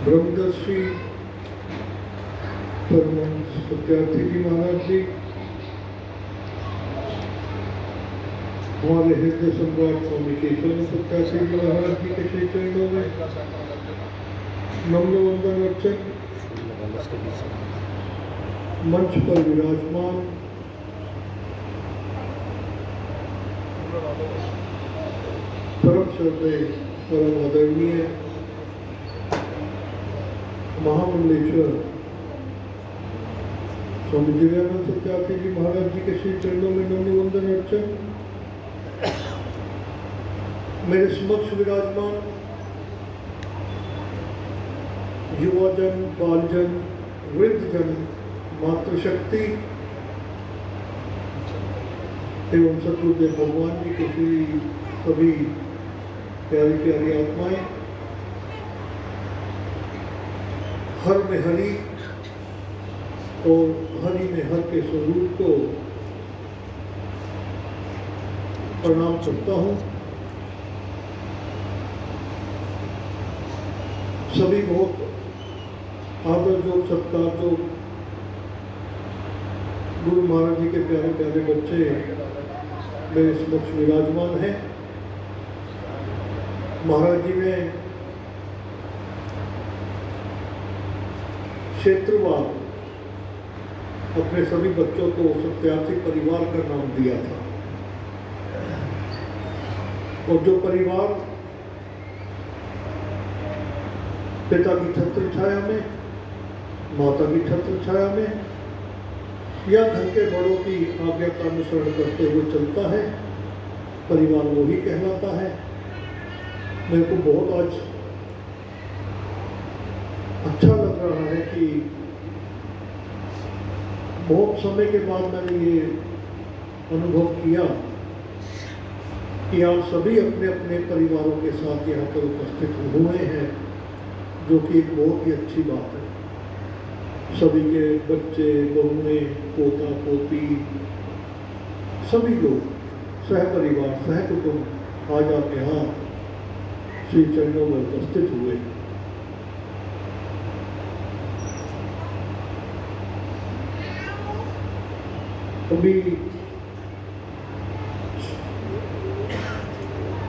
ब्रह्मदर्शी परमहंस सत्यार्थी जी महाराज जी, हमारे हृदय सम्राट स्वामी केशव सत्यार्थी जी महाराज जी के श्री चरणों में नम्र वंदन अर्चन। मंच पर विराजमान परम श्रद्धेय परम आदरणीय महामंडलेश्वर स्वामी दिव्यानंद सत्यार्थी जी महाराज जी के श्री चरणों में नम्र वंदन अर्चन। मेरे समक्ष विराजमान युवाजन, बालजन, वृद्धजन, मातृशक्ति एवं सतगुरुदेव भगवान जी के श्री सभी प्यारी प्यारी आत्माएं, हर में हरि और हरि में हर के स्वरूप को प्रणाम करता हूँ। सभी बहुत आदर जो सत्कार जो गुरु महाराज जी के प्यारे प्यारे बच्चे मेरे समक्ष विराजमान हैं। महाराज जी ने क्षेत्रवार अपने सभी बच्चों को सत्यार्थी परिवार का नाम दिया था, और जो परिवार पिता की छत्र छाया में, माता की छत्र छाया में या घर के बड़ों की आज्ञा का अनुसरण करते हुए चलता है, परिवार वो ही कहलाता है। मेरे को बहुत आज अच्छा लग रहा है कि बहुत समय के बाद मैंने ये अनुभव किया कि आप सभी अपने अपने परिवारों के साथ यहाँ पर उपस्थित हुए हैं, जो कि एक बहुत ही अच्छी बात है। सभी के बच्चे, बहुएं, पोता पोती, सभी लोग सह परिवार सह कुटुंब आज आप यहाँ श्री चरणों में उपस्थित हुए। अभी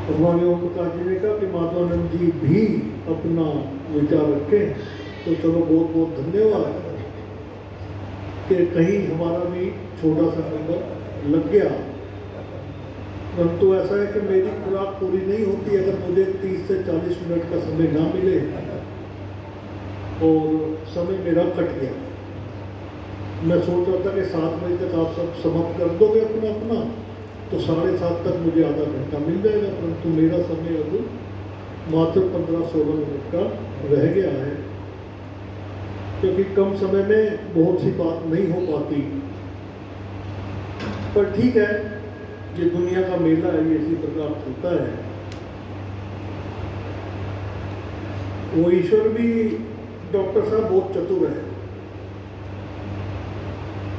हमारे ओम प्रकाश जी ने कहा कि माधवानंद जी भी अपना विचार रखें, तो चलो बहुत बहुत धन्यवाद कि कहीं हमारा भी छोटा सा नंबर लग गया। परंतु ऐसा है कि मेरी खुराक पूरी नहीं होती अगर मुझे 30 से 40 मिनट का समय ना मिले और समय मेरा कट गया। मैं सोच रहा था कि 7 बजे तक आप सब समाप्त कर दोगे अपना अपना, तो 7:30 तक मुझे आधा घंटा मिल जाएगा, परंतु मेरा समय अब मात्र 15-16 मिनट का रह गया है, क्योंकि कम समय में बहुत सी बात नहीं हो पाती। पर ठीक है, ये दुनिया का मेला है, ये इसी प्रकार होता है। वो ईश्वर भी डॉक्टर साहब बहुत चतुर है।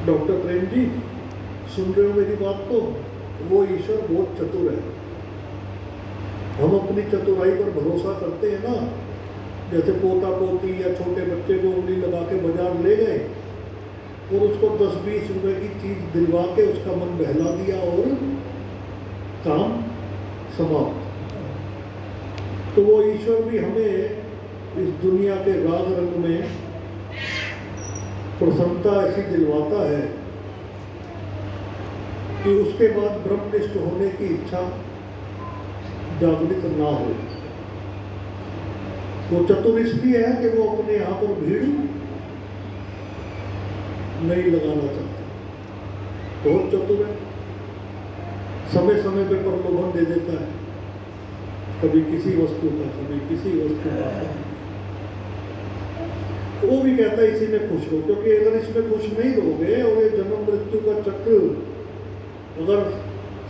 डॉक्टर प्रेम जी, सुन रहे हो मेरी बात? तो वो ईश्वर बहुत चतुर है। हम अपनी चतुराई पर भरोसा करते हैं ना, जैसे पोता पोती या छोटे बच्चे को उंगली लगा के बाजार ले गए और उसको 10-20 रुपए की चीज दिलवा के उसका मन बहला दिया और काम समाप्त। तो वो ईश्वर भी हमें इस दुनिया के राग रंग में प्रसन्नता ऐसी दिलवाता है कि उसके बाद ब्रह्मनिष्ठ होने की इच्छा जागृत ना हो। वो चतुर इसलिए है कि वो अपने यहाँ पर भीड़ नहीं लगाना चाहता। बहुत चतुर है, समय समय पे प्रलोभन दे देता है, कभी किसी वस्तु का, कभी किसी वस्तु का। वो भी कहता है इसी में खुश हो, क्योंकि अगर इसमें खुश नहीं रहोगे और ये जन्म मृत्यु का चक्र अगर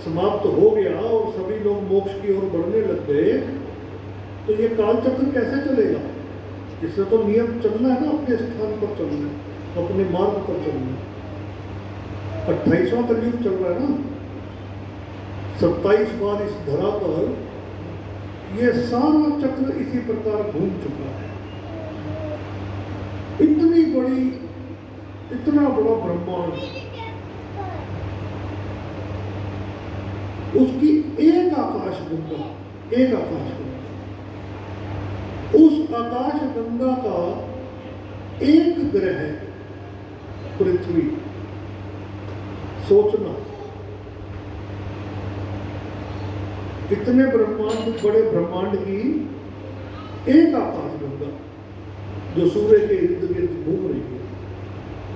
समाप्त हो गया और सभी लोग मोक्ष की ओर बढ़ने लग गए, तो ये काल चक्र कैसे चलेगा? इससे तो नियम चलना है ना, अपने स्थान पर चलना है, अपने मार्ग पर चलना है। 28वां कलयुग चल रहा है ना, 27 बार इस धरा पर यह सारा चक्र इसी प्रकार घूम चुका है। इतना बड़ा ब्रह्मांड, उसकी एक आकाश गंगा, उस आकाश गंगा का एक ग्रह पृथ्वी। सोचना, इतने बड़े ब्रह्मांड की एक आकाश गंगा जो सूर्य के इर्द गिर्द घूम रही है,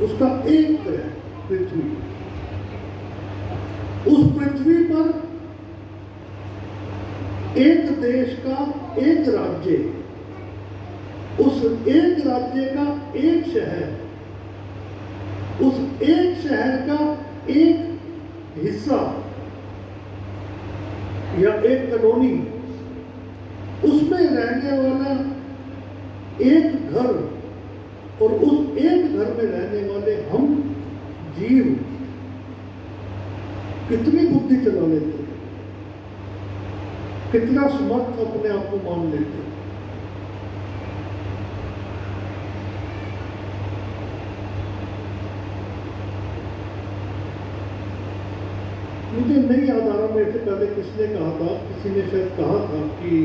उसका एक ग्रह पृथ्वी। उस पृथ्वी पर एक देश का एक राज्य, उस एक राज्य का एक शहर, उस एक शहर का एक हिस्सा या एक कॉलोनी, उसमें रहने वाला एक घर, और उस एक घर में रहने वाले हम जीव कितनी बुद्धि चला लेते हैं, कितना समर्थ अपने आप को मान लेते हैं। मुझे नहीं याद आ रहा, मेरे से पहले किसने कहा था, किसी ने शायद कहा था कि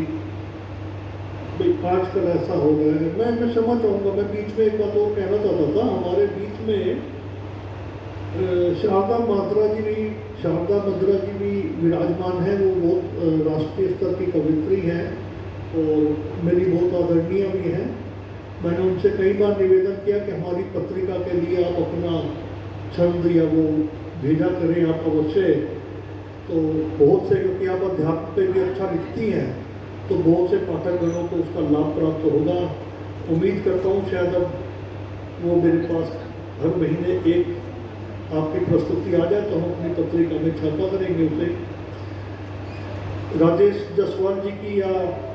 भाई आजकल ऐसा हो गया है। मैं क्षमा चाहूँगा, मैं बीच में एक बात और कहना चाहता था। हमारे बीच में शारदा मद्रा जी भी विराजमान है। वो बहुत राष्ट्रीय स्तर की कवित्री हैं और मेरी बहुत आदरणीय भी हैं। मैंने उनसे कई बार निवेदन किया कि हमारी पत्रिका के लिए आप अपना छंद या वो भेजा करें आप अवश्य। तो बहुत से, क्योंकि आप अध्यात्म पे भी अच्छा लिखती हैं, तो बहुत से पाठकगणों को उसका लाभ प्राप्त होगा। उम्मीद करता हूँ शायद अब वो मेरे पास हर महीने एक आपकी प्रस्तुति आ जाए तो हम अपनी पत्रिका में छापा करेंगे उसे। राजेश जायसवाल जी की या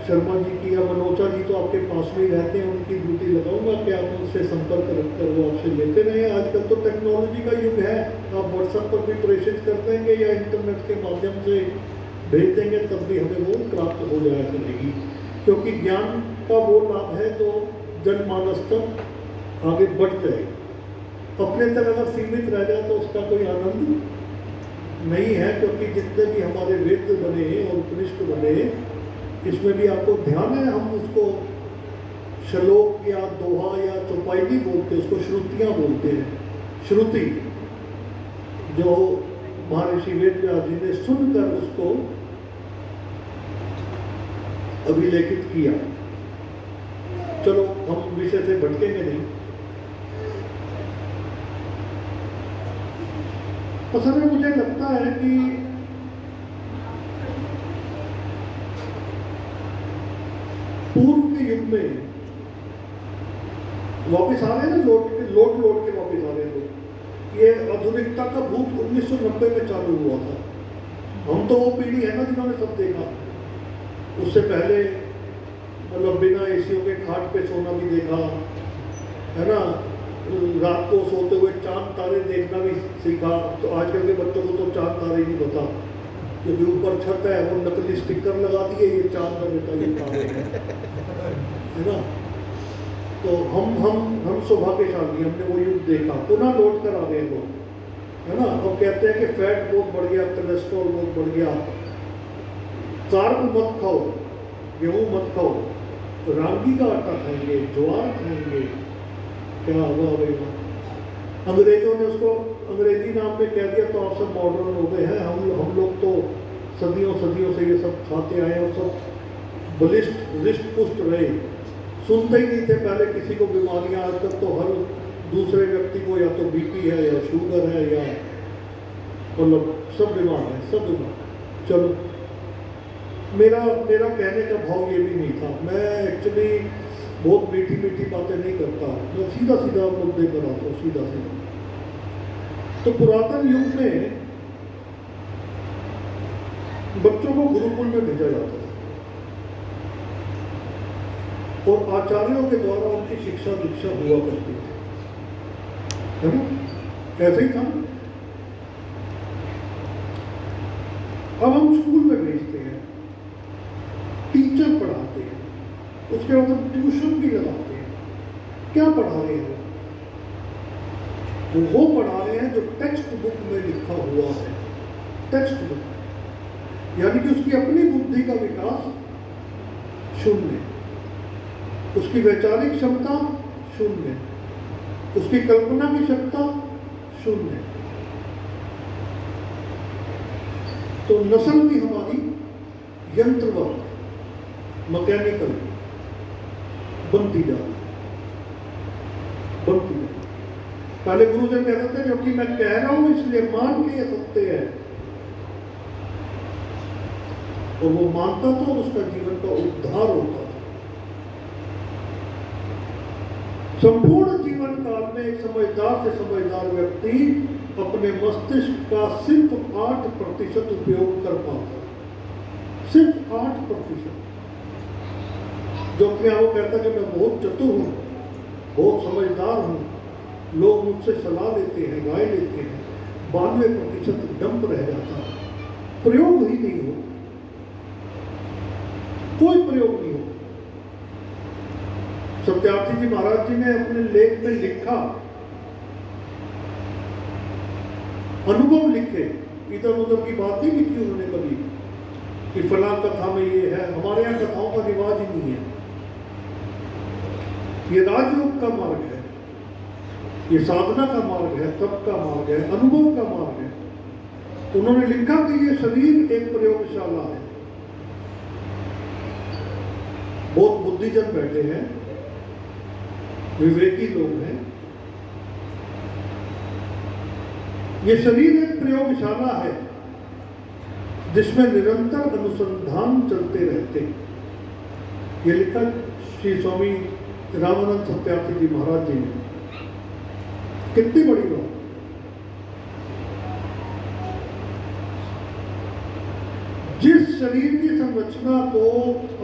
शर्मा जी की या मनोजा जी तो आपके पास में ही रहते हैं, उनकी ड्यूटी लगाऊंगा कि आप उनसे संपर्क रखकर वो आपसे लेते रहे। आजकल तो टेक्नोलॉजी का युग है, आप व्हाट्सएप पर भी प्रेषित कर देंगे या इंटरनेट के माध्यम से भेज देंगे, तब भी हमें वो प्राप्त हो जाया करेगी। क्योंकि ज्ञान का वो लाभ है जो जनमानस तक आगे बढ़ जाए। अपने तक अगर सीमित रह जाए तो उसका कोई आनंद नहीं है। क्योंकि जितने भी हमारे वेद बने और उपनिषद बने, इसमें भी आपको ध्यान है, हम उसको श्लोक या दोहा या चौपाई नहीं बोलते, उसको श्रुतियाँ बोलते हैं। श्रुति जो महर्षि वेदव्यास जी ने सुनकर उसको अभिलेखित किया। चलो हम विषय से भटकेंगे नहीं। असल में मुझे लगता है कि पूर्व के युग में वापस आ रहे हैं ना, लौट के वापस आ रहे हैं लोग। ये आधुनिकता का भूत 1990 में चालू हुआ था। हम तो वो पीढ़ी है ना जिन्होंने सब देखा। उससे पहले मतलब बिना एसियों के खाट पे सोना भी देखा है ना, रात को सोते हुए चांद तारे देखना भी सीखा। तो आजकल के बच्चों को तो चांद तारे नहीं पता, क्योंकि ऊपर छत है, वो नकली स्टिकर लगा दिए, ये चांद का बेटा ये तारे है ना। तो हम सौभाग्यशाली, हमने वो युग देखा। पुनः लौट कर आ गए लोग है ना। अब कहते हैं कि फैट बहुत बढ़ गया, कोलेस्ट्रॉल बहुत बढ़ गया, कार्ब मत खाओ, गेहूँ मत खाओ, रागी का आटा खाएंगे, ज्वार खाएंगे। क्या हुआ भाई? अंग्रेजों ने उसको अंग्रेजी नाम पे कह दिया तो आप सब मॉडर्न हो गए हैं। हम लोग तो सदियों से ये सब खाते आए और सब बलिष्ठ रिष्ट पुष्ट रहे। सुनते ही नहीं थे पहले किसी को बीमारियां। आजकल तो हर दूसरे व्यक्ति को या तो बीपी है या शुगर है या मतलब सब बीमार है, सब बीमार। चलो मेरा कहने का भाव ये भी नहीं था। मैं एक्चुअली बहुत मीठी बातें नहीं करता, मैं सीधा मुद्दे पर आता हूँ, सीधा। तो पुरातन युग में बच्चों को गुरुकुल में भेजा जाता था और आचार्यों के द्वारा उनकी शिक्षा दीक्षा हुआ करती थी, है ना। ऐसे ही था। अब हम स्कूल में भेजते हैं, टीचर पढ़ाते हैं, उसके बाद हम ट्यूशन भी लगाते हैं। क्या पढ़ा रहे हैं? वो पढ़ा रहे हैं जो टेक्स्ट बुक में लिखा हुआ है। टेक्स्ट बुक यानी कि उसकी अपनी बुद्धि का विकास शून्य, उसकी वैचारिक क्षमता शून्य, उसकी कल्पना की क्षमता शून्य। तो नस्ल भी हमारी यंत्रवत, मैकेनिकल बनती जा रही। पहले गुरुजन कहते थे क्योंकि मैं कह रहा हूं इसलिए मान के ये सत्य है, और वो मानता था और उसका जीवन का उद्धार होता था। संपूर्ण जीवन काल में एक समझदार से समझदार व्यक्ति अपने मस्तिष्क का सिर्फ 8% उपयोग कर पाता, सिर्फ 8%। जो अपने आप को कहता है कि मैं बहुत चतुर हूं, बहुत समझदार हूं, लोग मुझसे सलाह लेते हैं, राय लेते हैं, 92% डंप रह जाता है। प्रयोग ही नहीं हो, कोई प्रयोग नहीं हो। सत्यार्थी जी महाराज जी ने अपने लेख में लिखा, अनुभव लिखे, इधर उधर की बात नहीं लिखी उन्होंने कभी कि फलां कथा में ये है। हमारे यहाँ कथाओं का रिवाज ही नहीं है। ये राजयोग का मार्ग है, ये साधना का मार्ग है, तप का मार्ग है, अनुभव का मार्ग है। उन्होंने लिखा कि ये शरीर एक प्रयोगशाला है। बहुत बुद्धिजन बैठे हैं, विवेकी लोग हैं। ये शरीर एक प्रयोगशाला है जिसमें निरंतर अनुसंधान चलते रहते। ये लिखा श्री स्वामी रामानंद सत्यार्थी जी महाराज जी ने। कितनी बड़ी बात। जिस शरीर की संरचना को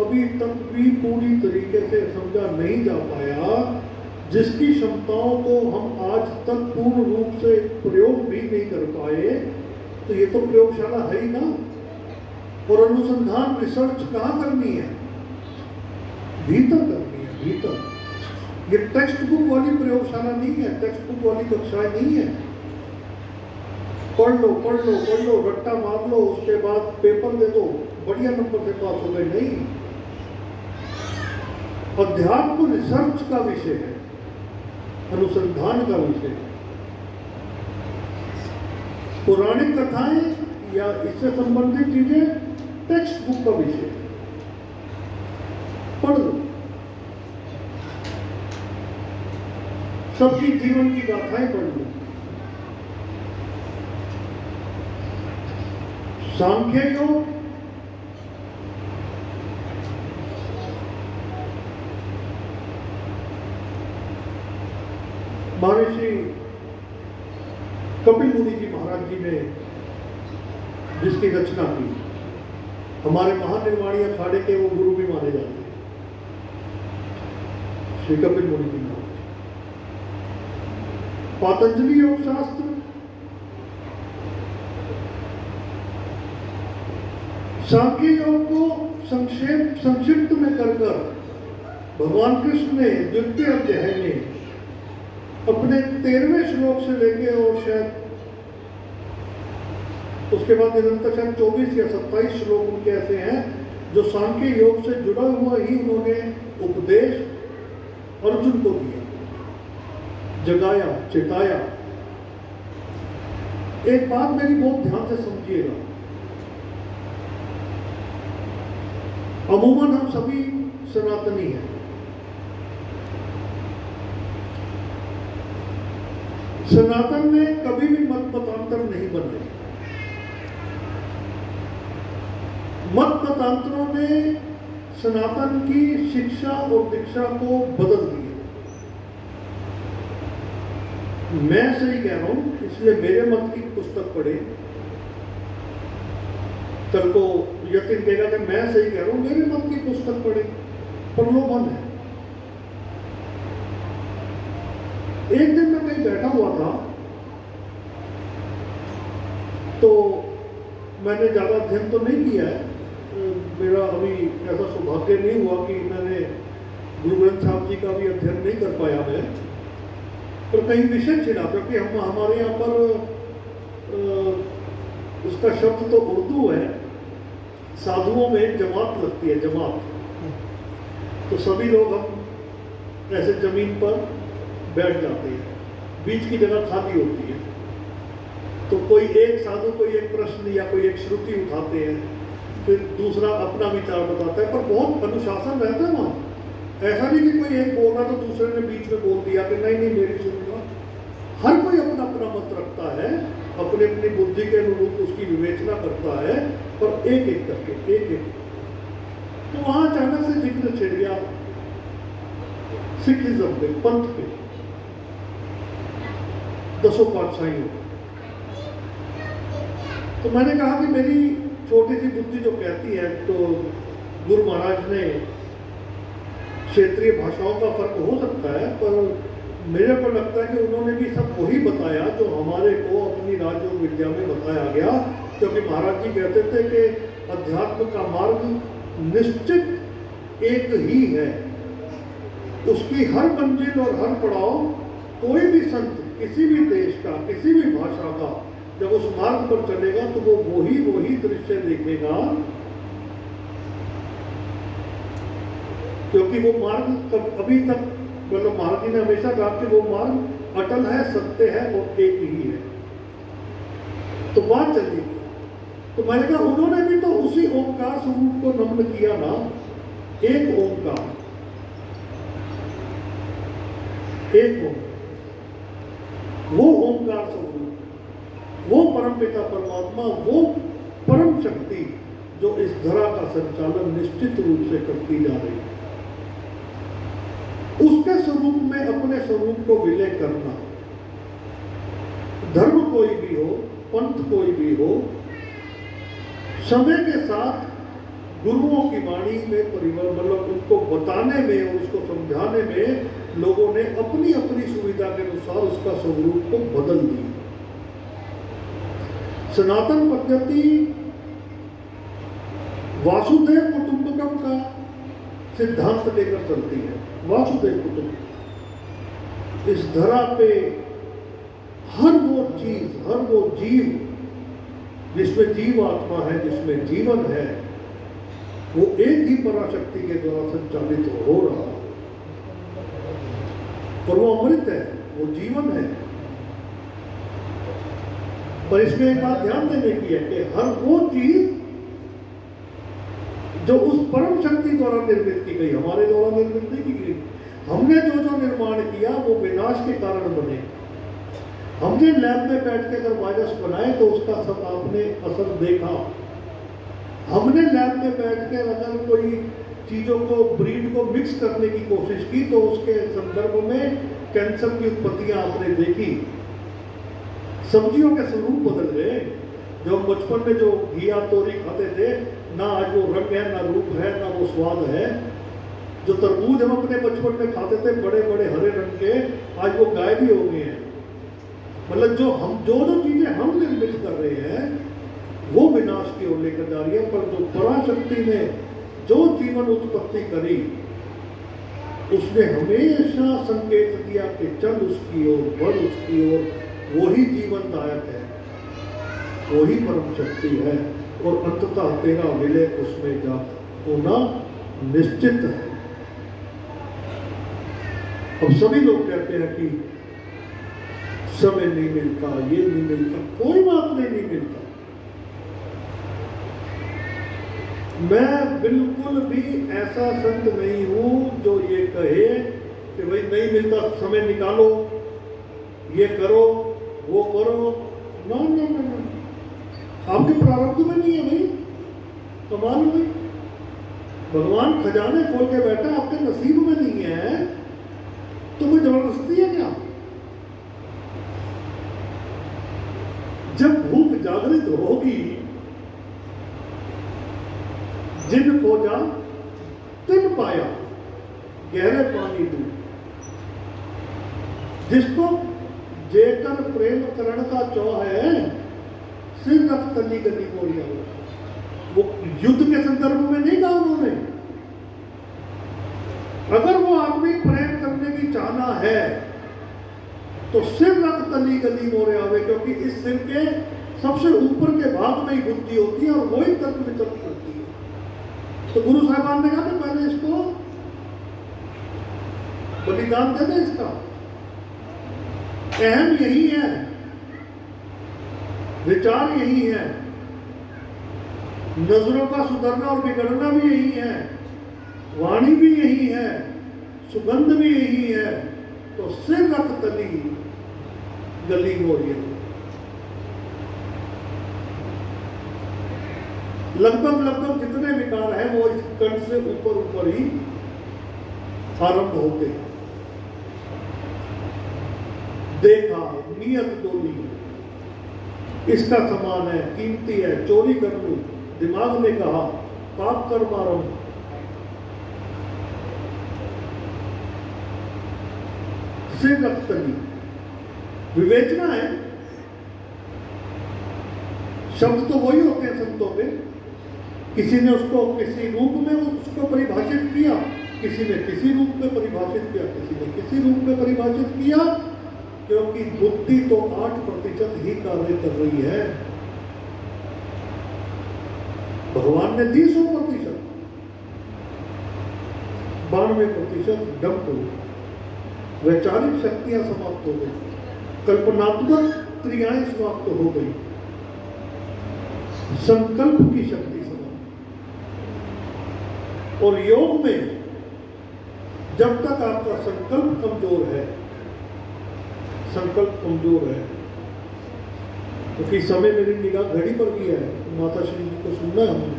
अभी तक भी पूरी तरीके से समझा नहीं जा पाया, जिसकी क्षमताओं को हम आज तक पूर्ण रूप से प्रयोग भी नहीं कर पाए, तो ये तो प्रयोगशाला है ही ना। और अनुसंधान रिसर्च कहाँ करनी है? भीतर करनी है, भीतर। ये टेक्स्ट बुक वाली प्रयोगशाला नहीं है, टेक्स्ट बुक वाली कक्षाएं नहीं है। पढ़ लो पढ़ लो पढ़ लो, रट्टा मार लो, उसके बाद पेपर दे दो, बढ़िया नंबर से पास हो गए। नहीं, अध्यात्म रिसर्च का विषय है, अनुसंधान का विषय है। पौराणिक कथाएं या इससे संबंधित चीजें टेक्स्ट बुक का विषय है, पढ़ लो। सबकी जीवन की गाथाएं पढ़ लो। सांख्य योग, महर्षि कपिल मुनि जी महाराज जी ने जिसकी रचना की, हमारे महानिर्वाणी अखाड़े के वो गुरु भी माने जाते हैं, श्री कपिल मुनि जी महाराज। पातंजलि योग शास्त्र, सांख्य योग को संक्षिप्त में कर भगवान कृष्ण ने द्वितीय अध्याय में अपने 13वें श्लोक से लेके और शायद उसके बाद निरंतर शायद 24 या 27 श्लोक उनके ऐसे हैं जो सांख्य योग से जुड़ा हुआ ही उन्होंने उपदेश अर्जुन को दिया, जगाया, चेताया। एक बात मेरी बहुत ध्यान से समझिएगा, अमूमन हम सभी सनातनी हैं। सनातन में कभी भी मत मतांतर नहीं बने। मत मतांतरों ने सनातन की शिक्षा और दीक्षा को बदल दिया। मैं सही कह रहा हूं, इसलिए मेरे मत की पुस्तक पढ़े। कल को यकीन देगा कि मैं सही कह रहा हूं, मेरे मत की पुस्तक पढ़े। प्रलोभन है। एक दिन मैं कहीं बैठा हुआ था तो मैंने ज्यादा अध्ययन तो नहीं किया है, मेरा अभी ऐसा सौभाग्य नहीं हुआ कि मैंने गुरु ग्रंथ साहब जी का भी अध्ययन नहीं कर पाया मैं। पर कहीं विषय छिड़ा, क्योंकि हम हमारे यहाँ पर उसका शब्द तो उर्दू है, साधुओं में जमात लगती है, जमात। तो सभी लोग हम ऐसे जमीन पर बैठ जाते हैं, बीच की जगह खाली होती है, तो कोई एक साधु कोई एक प्रश्न या कोई एक श्रुति उठाते हैं, फिर दूसरा अपना विचार बताता है, पर बहुत अनुशासन रहता है वहाँ। ऐसा नहीं कि कोई एक बोल रहा तो दूसरे ने बीच में बोल दिया कि नहीं नहीं मेरी सुनूंगा। हर कोई अपना अपना मत रखता है, अपनी अपनी बुद्धि के अनुरूप उसकी विवेचना करता है, पर एक एक करके एक एक। तो वहां अचानक से जिक्र छिड़ गया सिखिज्म पे, पंथ पे, 10 पातशाहियों। तो मैंने कहा कि मेरी छोटी सी बुद्धि जो कहती है, तो गुरु महाराज ने क्षेत्रीय भाषाओं का फर्क हो सकता है, पर मेरे को लगता है कि उन्होंने भी सब वही बताया जो हमारे को अपनी राजयोग विद्या में बताया गया। क्योंकि महाराज जी कहते थे कि अध्यात्म का मार्ग निश्चित एक ही है, उसकी हर मंजिल और हर पड़ाव कोई भी संत किसी भी देश का, किसी भी भाषा का जब उस मार्ग पर चलेगा तो वो वही दृश्य देखेगा, क्योंकि वो मार्ग अभी तक, मतलब महाराज जी ने हमेशा कहा कि वो मार्ग अटल है, सत्य है और एक ही है। तो बात चली, तो मैंने कहा उन्होंने भी तो उसी ओंकार स्वरूप को नमन किया ना, एक ओंकार, एक ओंकार, वो ओंकार स्वरूप, वो परमपिता परमात्मा, वो परम शक्ति जो इस धरा का संचालन निश्चित रूप से करती जा रही है, उसके स्वरूप में अपने स्वरूप को विलय करना। धर्म कोई भी हो, पंथ कोई भी हो, समय के साथ गुरुओं की वाणी में परिवर्तन, मतलब उसको बताने में और उसको समझाने में लोगों ने अपनी अपनी सुविधा के अनुसार उसका स्वरूप को बदल दिया। सनातन पद्धति वासुदेव कुटुंबकम का सिद्धांत लेकर चलती है। वासुदेव कुटुंब, इस धरा पे हर वो चीज, हर वो जीव जिसमें जीव आत्मा है, जिसमें जीवन है, वो एक ही पराशक्ति के द्वारा संचालित हो रहा है, और वो अमृत है, वो जीवन है। पर इसमें एक बात ध्यान देने की है कि हर वो चीज जो उस परम शक्ति द्वारा निर्मित की गई, हमारे द्वारा निर्मित नहीं की गई। हमने जो जो निर्माण किया वो विनाश के कारण बने। हमने लैब में बैठ के अगर वायरस बनाए तो उसका सब आपने असर देखा। हमने लैब में बैठ के अगर कोई चीजों को, ब्रीड को मिक्स करने की कोशिश की तो उसके संदर्भ में कैंसर की उत्पत्तियां आपने देखी। सब्जियों के स्वरूप बदल गए। जो हम बचपन में जो घिया तोरी खाते थे, ना आज वो रंग है, ना रूप है, ना वो स्वाद है। जो तरबूज हम अपने बचपन में खाते थे बड़े बड़े हरे रंग के, आज वो गायब ही हो गए हैं। मतलब जो चीजें हम निर्मित कर रहे हैं वो विनाश की ओर लेकर जा रही है। पर जो पराशक्ति ने जो जीवन उत्पत्ति करी, उसने हमेशा संकेत दिया कि चल उसकी ओर, बढ़ उसकी ओर, वही जीवनदायक है, वही परम शक्ति है, और अंततः तेरा विलय उसमें जा होना निश्चित है। अब सभी लोग कहते हैं कि समय नहीं मिलता, ये नहीं मिलता, कोई बात नहीं मिलता। मैं बिल्कुल भी ऐसा संत नहीं हूं जो ये कहे कि भाई नहीं मिलता, समय निकालो, ये करो, वो करो। ना ना ना ना, आपके प्रारब्ध में नहीं है भाई, कमाल भाई। भगवान खजाने खोल के बैठा, आपके नसीब में नहीं है तो कोई जबरदस्ती है क्या? जब भूख जागृत होगी, जिन खोजा तिन पाया, गहरे पानी दूध। जिसको जेकर प्रेम करण का चौ है, सिर रख तली गली बोलिया। वो युद्ध के संदर्भ में नहीं कहा उन्होंने। अगर वो आदमी प्रेम करने की चाहना है तो सिर रख तली गली मोरे आवे, क्योंकि इस सिर के सबसे ऊपर के भाग में ही बुद्धि होती है और वही तर्क वितर्क करती है। तो गुरु साहबान ने कहा कि पहले इसको बलिदान दे दे, इसका अहम यही है, विचार यही है, नजरों का सुधरना और बिगड़ना भी यही है, वाणी भी यही है, सुगंध भी यही है। तो सिर रख तली गली मोरिया, लगभग जितने विकार हैं वो इस कंठ से ऊपर ऊपर ही आरंभ होते हैं। देखा नियत डोली, इसका समान है, कीमती है, चोरी कर लूं, दिमाग ने कहा पाप कर मारूं। सिर रख तली, विवेचना है, शब्द तो वही होते हैं संतों के। किसी ने उसको किसी रूप में उसको परिभाषित किया, किसी ने किसी रूप में परिभाषित किया, किसी ने किसी रूप में परिभाषित किया, क्योंकि बुद्धि तो 8% ही कार्य कर रही है। भगवान ने दी 100%, 92% डंप हो, वैचारिक शक्तियां समाप्त हो गई, कल्पनात्मक क्रियाएं समाप्त हो गई, संकल्प की शक्ति समाप्त। और योग में जब तक आपका संकल्प कमजोर है, संकल्प कमजोर है, क्योंकि समय मेरी निगाह घड़ी पर भी है, माता श्री जी को सुनना है हमने,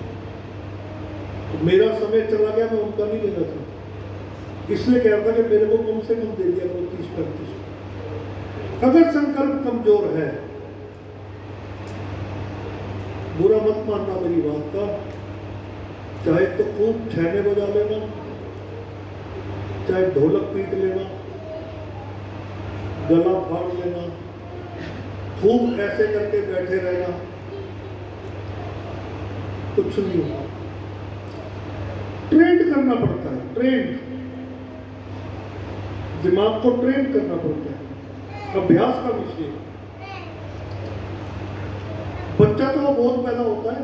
तो मेरा समय चला गया, मैं उनका नहीं लेना था, इसलिए कह रहा था कि मेरे को कम से कम दे दिया करो 30-35। अगर संकल्प कमजोर है, बुरा मत मानना मेरी बात का, चाहे तो खूब छैने बजा लेना, चाहे ढोलक पीट लेना, गला फाड़ लेना, खूब ऐसे करके बैठे रहना, कुछ नहीं होगा। ट्रेंड करना पड़ता है, ट्रेंड, दिमाग को ट्रेन करना पड़ता है, अभ्यास का विषय। बच्चा तो बहुत पैदा होता है,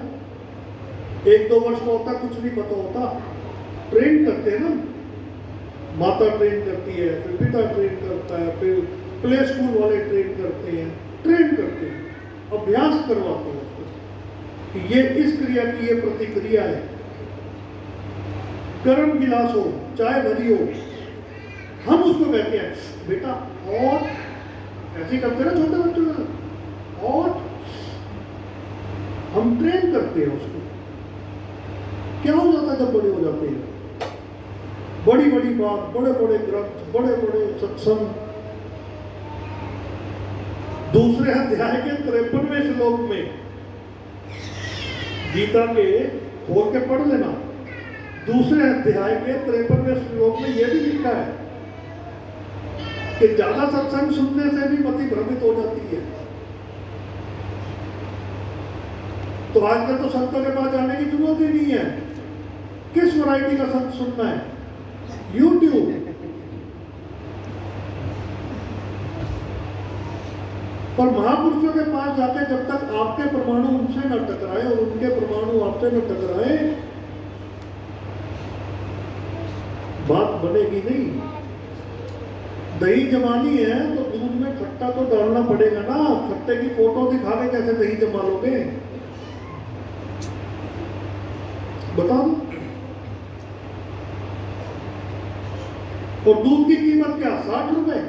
1-2 वर्ष का होता, कुछ नहीं पता होता, ट्रेन करते हैं ना, माता ट्रेन करती है, फिर पिता ट्रेन करता है, फिर प्ले स्कूल वाले ट्रेन करते हैं, ट्रेन करते हैं, अभ्यास करवाते हैं उसको कि ये इस क्रिया की ये प्रतिक्रिया है। गर्म गिलास हो, चाय भरी हो, हम उसको कहते हैं बेटा और ऐसे करते ना छोटे बच्चों का, और हम ट्रेन करते हैं उसको। क्या हो जाता है जब बड़े हो जाते हैं? बड़ी बड़ी बात, बड़े बड़े ग्रंथ, बड़े बड़े सत्संग, दूसरे अध्याय के 53वें श्लोक में गीता के खोल के पढ़ लेना, दूसरे अध्याय के 53वें श्लोक में यह भी लिखा है कि ज्यादा सत्संग सुनने से भी मति भ्रमित हो जाती है। तो आजकल तो संतों के पास जाने की जरूरत ही नहीं है। किस वैरायटी का संत सुनना है? YouTube। पर महापुरुषों के पास जाके जब तक आपके परमाणु उनसे न टकराए और उनके परमाणु आपसे न टकराए, बात बनेगी नहीं। दही जमानी है तो दूध में खट्टा तो डालना पड़ेगा ना। खट्टे की फोटो दिखा के कैसे दही जमा लोगे? बता दो। और दूध की कीमत क्या? 60 रुपए।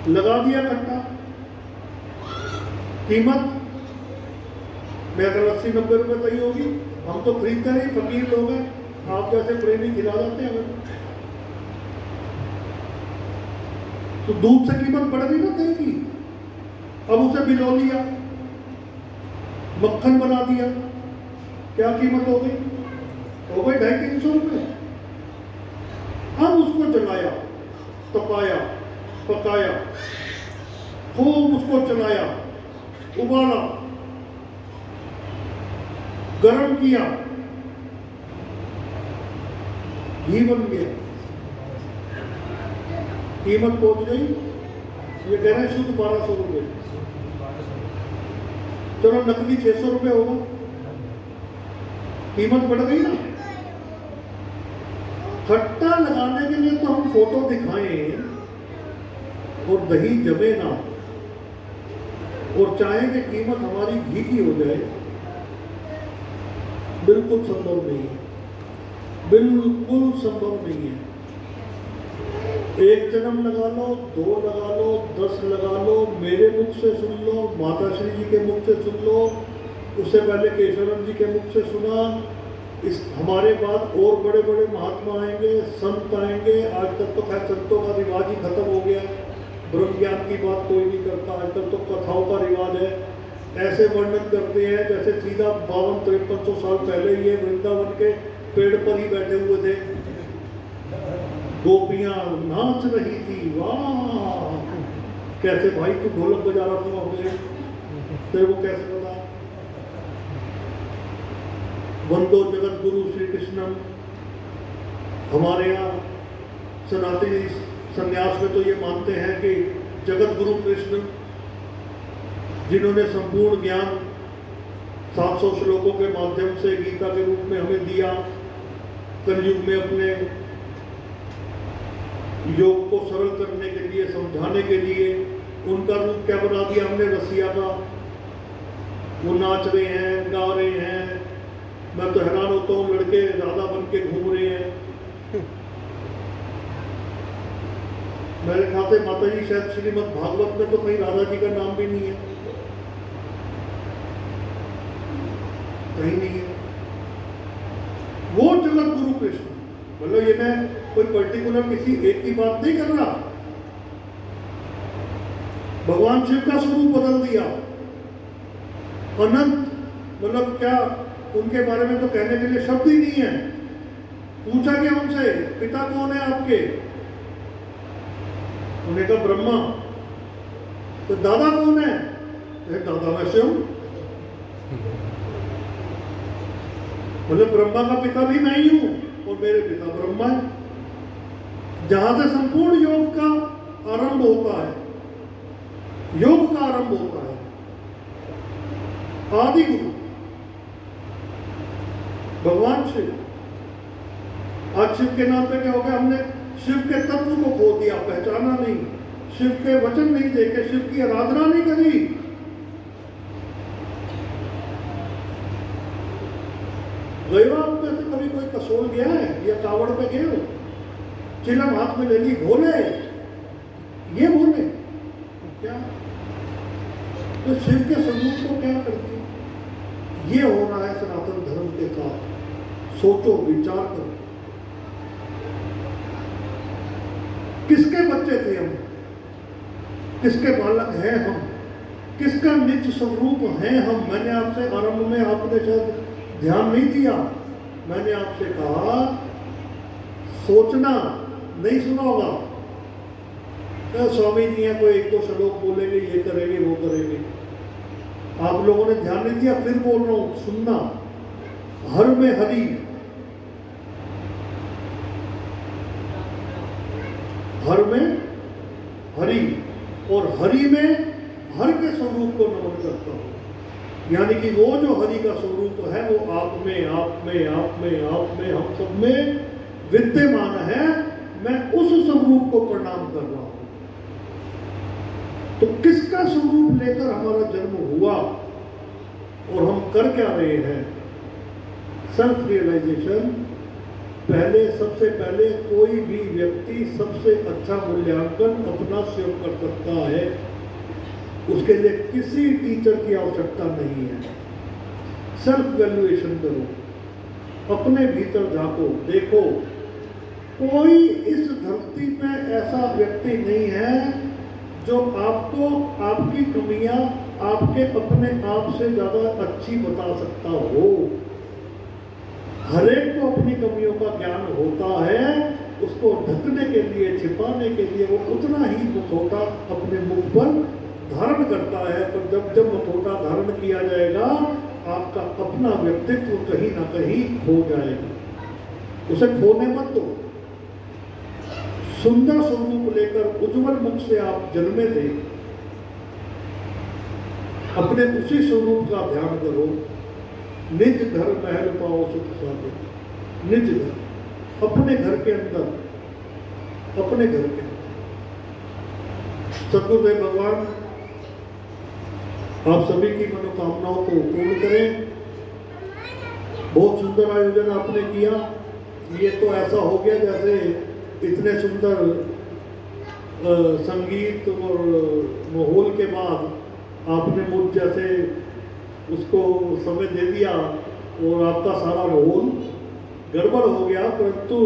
लगा दिया खट्टा, कीमत मैं अगर 80-90 रुपए दही होगी। हम तो खरीदते नहीं, फकीर लोग हैं, आप जैसे प्रेमी खिला जाते हैं। तो दूध से कीमत बढ़ गई ना दही की। अब उसे भिगो लिया, मक्खन बना दिया, क्या कीमत हो गई? 250-300 रुपए। अब उसको जलाया, तपाया, पकाया, खूब उसको चलाया, उबाला, गरम किया, घी बन गया। कीमत पहुंच गई ये कह रहे हैं शुद्ध 1200 रुपये। चलो नकली 600 रुपये होगा, कीमत बढ़ गई ना। खट्टा लगाने के लिए तो हम फोटो दिखाएं और दही जमे ना और चाहे कि कीमत हमारी घी की हो जाए, बिल्कुल संभव नहीं है, बिल्कुल संभव नहीं है। एक जन्म लगा लो, 2 लगा लो, 10 लगा लो, मेरे मुख से सुन लो, माता श्री जी के मुख से सुन लो, उससे पहले केशवराम जी के मुख से सुना, इस हमारे बाद और बड़े बड़े महात्मा आएंगे, संत आएंगे। आज तक तो खैर संतों का रिवाज ही खत्म हो गया, ब्रह्म ज्ञान की बात कोई नहीं करता, आजकल तो कथाओं का रिवाज है। ऐसे वर्णन करते हैं जैसे सीधा 5200-5300 साल पहले ये वृंदावन के पेड़ पर ही बैठे हुए थे, गोपियां नाच रही थी। वाह, कैसे भाई तू ढोलक बजा रहा था वहां पे, तेरे को कैसे पता? वंदो जगत गुरु श्री कृष्णम। हमारे यहाँ सनातनी संन्यास में तो ये मानते हैं कि जगत गुरु कृष्ण, जिन्होंने संपूर्ण ज्ञान 700 श्लोकों के माध्यम से गीता के रूप में हमें दिया, कलयुग में अपने योग को सरल करने के लिए, समझाने के लिए, उनका रूप क्या बना दिया हमने? रसिया का। वो नाच रहे हैं, गा रहे हैं, मैं तो हैरान होता हूँ, लड़के राधा बन के घूम रहे हैं। मेरे ख्याल से माता जी शायद श्रीमद् भागवत में तो कहीं राधा जी का नाम भी नहीं है, कहीं नहीं है। वो जगत गुरु कृष्ण, मतलब ये मैं कोई पर्टिकुलर किसी एक की बात नहीं कर रहा। भगवान शिव का स्वरूप बदल दिया, अनंत, मतलब क्या उनके बारे में तो कहने के लिए शब्द ही नहीं है। पूछा गया उनसे, पिता कौन है आपके? उन्हें कहा ब्रह्मा। तो दादा कौन है? दादा मैं शिव। मतलब ब्रह्मा का पिता भी मैं ही हूं और मेरे पिता ब्रह्मा है। जहां से संपूर्ण योग का आरंभ होता है, योग का आरंभ होता है, आदि गुरु भगवान शिव। आज शिव के नाम पे क्या हो गया? हमने शिव के तत्व को खो दिया, पहचाना नहीं, शिव के वचन नहीं देखे, शिव की आराधना नहीं करी। गए हो आप में से कभी कोई कसोल गया है या कावड़ पे गए हो? चिलम हाथ में ले ली, भोले, ये भोले क्या? तो शिव के स्वरूप को क्या करती? ये हो रहा है सनातन धर्म के साथ। सोचो, विचार करो, किसके बच्चे थे हम? किसके बालक हैं हम? किसका निज स्वरूप है हम? मैंने आपसे आरंभ में, आपने शायद ध्यान नहीं दिया, मैंने आपसे कहा सोचना, नहीं सुना होगा। तो स्वामी जी हैं, कोई 1-2 श्लोक बोलेंगे, ये करेंगे, वो करेंगे, आप लोगों ने ध्यान नहीं दिया। फिर बोल रहा हूं, सुनना। हर में हरि, हर में हरि, और हरि में हर के स्वरूप को नमन करता हूं। यानी कि वो जो हरि का स्वरूप है वो आप में, आप में, आप में, आप में, हम सब में विद्यमान है। मैं उस स्वरूप को प्रणाम कर रहा हूं। तो किसका स्वरूप लेकर हमारा जन्म हुआ और हम कर क्या रहे हैं? Self realization. पहले, सबसे पहले कोई भी व्यक्ति सबसे अच्छा मूल्यांकन अपना स्वयं कर सकता है, उसके लिए किसी टीचर की आवश्यकता नहीं है। सेल्फ वैल्यूएशन करो, अपने भीतर झांको, देखो। कोई इस धरती में ऐसा व्यक्ति नहीं है जो आपको आपकी कमियां आपके अपने आप से ज्यादा अच्छी बता सकता हो। हर एक को अपनी कमियों का ज्ञान होता है, उसको ढकने के लिए, छिपाने के लिए वो उतना ही मुखौटा अपने मुख पर धारण करता है। पर जब जब मुखौटा धारण किया जाएगा, आपका अपना व्यक्तित्व कहीं ना कहीं खो जाएगा। उसे खोने मत दो। सुंदर स्वरूप लेकर उज्जवल मुख से आप जन्मे थे, अपने उसी स्वरूप का ध्यान करो। निज घर महल पाओ सुख साधे, निज घर, अपने घर के अंदर, अपने घर के अंदर। सद्गुरुदेव भगवान आप सभी की मनोकामनाओं को पूर्ण करें। बहुत सुंदर आयोजन आपने किया। ये तो ऐसा हो गया जैसे इतने सुंदर संगीत और माहौल के बाद आपने मुझ जैसे उसको समय दे दिया और आपका सारा माहौल गड़बड़ हो गया। परंतु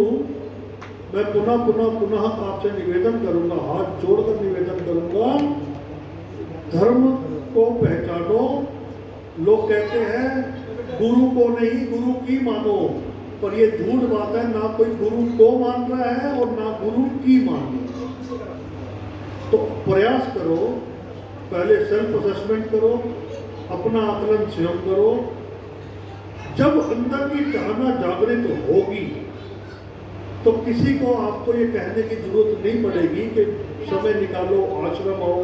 मैं पुनः आपसे निवेदन करूंगा, हाथ जोड़कर निवेदन करूंगा, धर्म को पहचानो। लोग कहते हैं गुरु को नहीं गुरु की मानो, पर ये झूठ बात है। ना कोई गुरु को मान रहा है और ना गुरु की मान रहा है। तो प्रयास करो, पहले सेल्फ असेसमेंट करो, अपना आकलन स्वयं करो। जब अंदर की चाहना जागृत होगी तो किसी को आपको ये कहने की जरूरत नहीं पड़ेगी कि समय निकालो, आश्रम आओ।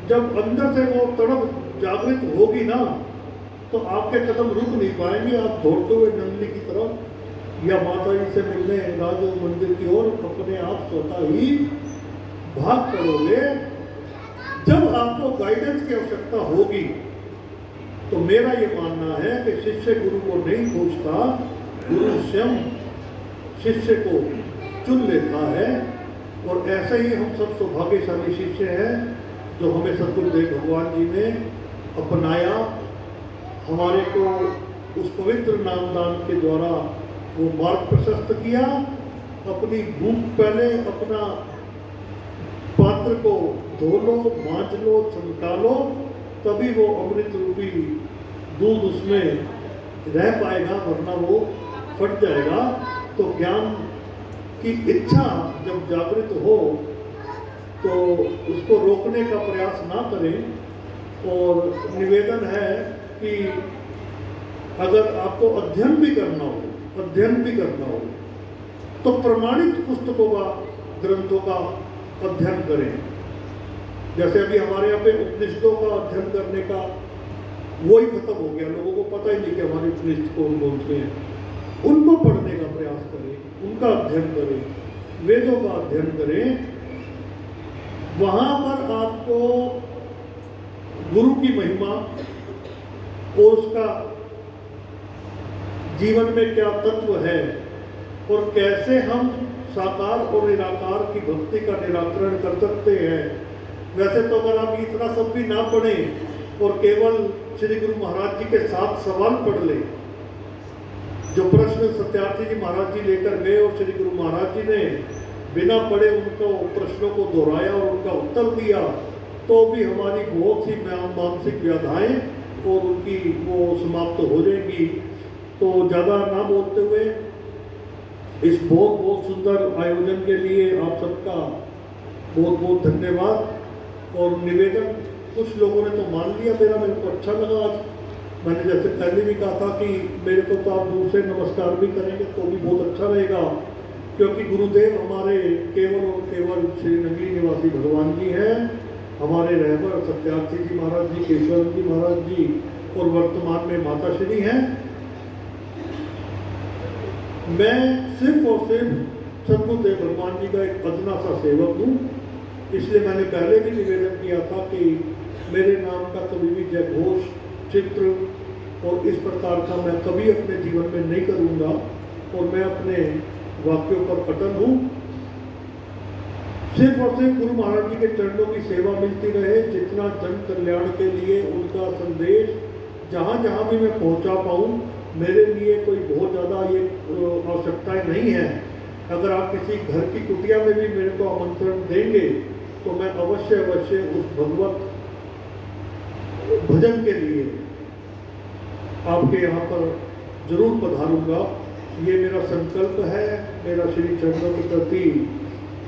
जब अंदर से वो तड़प जागृत होगी ना, तो आपके कदम रुक नहीं पाएंगे। आप दौड़ते हुए नंदी की तरफ या माता जी से मिलने राज मंदिर की ओर अपने आप स्वतः ही भाग पड़ोगे। जब आपको गाइडेंस की आवश्यकता होगी तो मेरा ये मानना है कि शिष्य गुरु को नहीं पूछता, गुरु स्वयं शिष्य को चुन लेता है। और ऐसे ही हम सब सौभाग्यशाली शिष्य हैं जो हमें सद्गुरुदेव भगवान जी ने अपनाया, हमारे को उस पवित्र नामदान के द्वारा वो मार्ग प्रशस्त किया। अपनी भूख पहले अपना पात्र को धो लो, मांझ लो, चमका लो, तभी वो अमृत रूपी दूध उसमें रह पाएगा, वरना वो फट जाएगा। तो ज्ञान की इच्छा जब जागृत हो तो उसको रोकने का प्रयास ना करें। और निवेदन है कि अगर आपको अध्ययन भी करना हो तो प्रमाणित पुस्तकों का, ग्रंथों का अध्ययन करें। जैसे अभी हमारे यहाँ पे उपनिषदों का अध्ययन करने का वो ही खत्म हो गया। लोगों को पता ही नहीं कि हमारे उपनिषद कौन कौन से हैं। उनको पढ़ने का प्रयास करें, उनका अध्ययन करें, वेदों का अध्ययन करें। वहां पर आपको गुरु की महिमा और उसका जीवन में क्या तत्व है और कैसे हम साकार और निराकार की भक्ति का निराकरण कर सकते हैं। वैसे तो अगर आप इतना सब भी ना पढ़ें और केवल श्री गुरु महाराज जी के 7 सवाल पढ़ लें, जो प्रश्न सत्यार्थी जी महाराज जी लेकर गए और श्री गुरु महाराज जी ने बिना पढ़े उनको प्रश्नों को दोहराया और उनका उत्तर दिया, तो भी हमारी बहुत सी मानसिक व्याधाएं और उनकी वो समाप्त हो जाएंगी। तो ज़्यादा ना बोलते हुए इस बहुत बहुत सुंदर आयोजन के लिए आप सबका बहुत बहुत धन्यवाद। और निवेदन, कुछ लोगों ने तो मान लिया मेरे को अच्छा लगा। आज मैंने जैसे पहले भी कहा था कि मेरे को तो आप दूर से नमस्कार भी करेंगे तो भी बहुत अच्छा रहेगा, क्योंकि गुरुदेव हमारे केवल और केवल श्री नगरी निवासी भगवान जी हैं। हमारे रहबर सत्यार्थी जी महाराज जी, केशव जी महाराज जी और वर्तमान में माता श्री हैं। मैं सिर्फ और सिर्फ सद्गुरुदेव भगवान जी का एक अदना सा सेवक हूँ। इसलिए मैंने पहले भी निवेदन किया था कि मेरे नाम का कभी भी जयघोष, चित्र और इस प्रकार का मैं कभी अपने जीवन में नहीं करूँगा। और मैं अपने वाक्यों पर अटल हूँ। सिर्फ और सिर्फ गुरु महाराज जी के चरणों की सेवा मिलती रहे, जितना जन कल्याण के लिए उनका संदेश जहाँ जहाँ भी मैं पहुँचा पाऊँ, मेरे लिए कोई बहुत ज़्यादा ये आवश्यकताएं नहीं है। अगर आप किसी घर की कुटिया में भी मेरे को आमंत्रण देंगे तो मैं अवश्य उस भगवत भजन के लिए आपके यहाँ पर जरूर पधारूंगा। ये मेरा संकल्प है, मेरा श्री चरणों के प्रति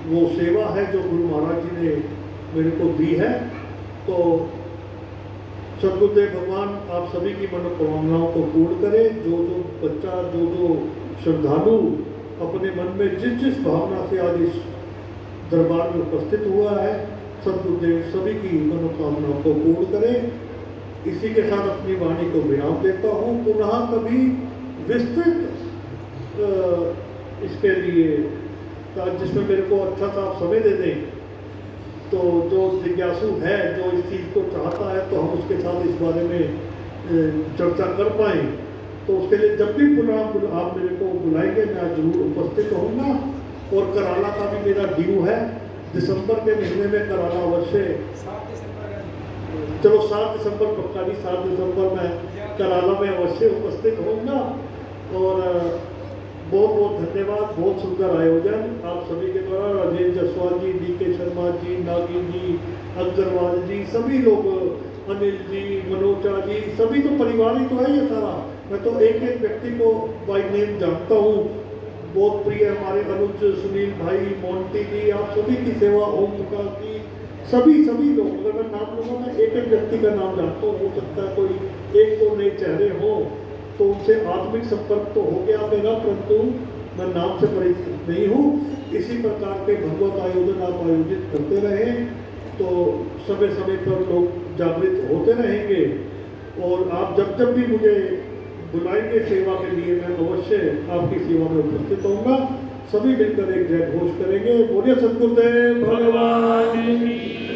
वो सेवा है जो गुरु महाराज जी ने मेरे को दी है। तो सद्गुरुदेव भगवान आप सभी की मनोकामनाओं को पूर्ण करें। जो बच्चा, जो श्रद्धालु अपने मन में जिस भावना से आज इस दरबार में उपस्थित हुआ है। सद्गुरुदेव सभी की मनोकामनाओं को पूर्ण करें। इसी के साथ अपनी वाणी को विराम देता हूँ। पुनः कभी विस्तृत इसके लिए जिसमें मेरे को अच्छा सा आप समय दे दें, तो जो जिज्ञासु है, जो इस चीज़ को चाहता है, तो हम उसके साथ इस बारे में चर्चा कर पाएँ। तो उसके लिए जब भी पुनः आप मेरे को बुलाएंगे, मैं जरूर उपस्थित होऊंगा। और कराला का भी मेरा ड्यू है, दिसंबर के महीने में कराला अवश्य, चलो 7 दिसंबर पक्का नहीं, 7 दिसंबर में कराला में अवश्य उपस्थित होऊंगा। और बहुत बहुत धन्यवाद। बहुत सुंदर आयोजन आप सभी के द्वारा, राजेश जसवाल जी, DK शर्मा जी, नागी जी, अग्रवाल जी, सभी लोग, अनिल जी, मनोजा जी, सभी तो परिवार ही तो है ये सारा। मैं तो एक एक व्यक्ति को बाय नेम जानता हूँ। बहुत प्रिय हमारे अनुज, सुनील भाई, मोंटी जी, आप सभी की सेवा, ओम मुका की, सभी लोग, अगर मैं नाम लूँगा, मैं एक एक व्यक्ति का नाम जानता हूँ। हो सकता है कोई एक दो नए चेहरे हों, तो उनसे आत्मिक संपर्क तो हो गया मेरा, परंतु मैं नाम से परिचित नहीं हूँ। इसी प्रकार के भगवत आयोजन आप आयोजित करते रहें, तो समय समय पर लोग जागृत होते रहेंगे। और आप जब जब भी मुझे बुलाएंगे सेवा के लिए, मैं अवश्य आपकी सेवा में उपस्थित होऊंगा। सभी मिलकर एक जय घोष करेंगे। बोलिए सद्गुरुदेव भगवान की।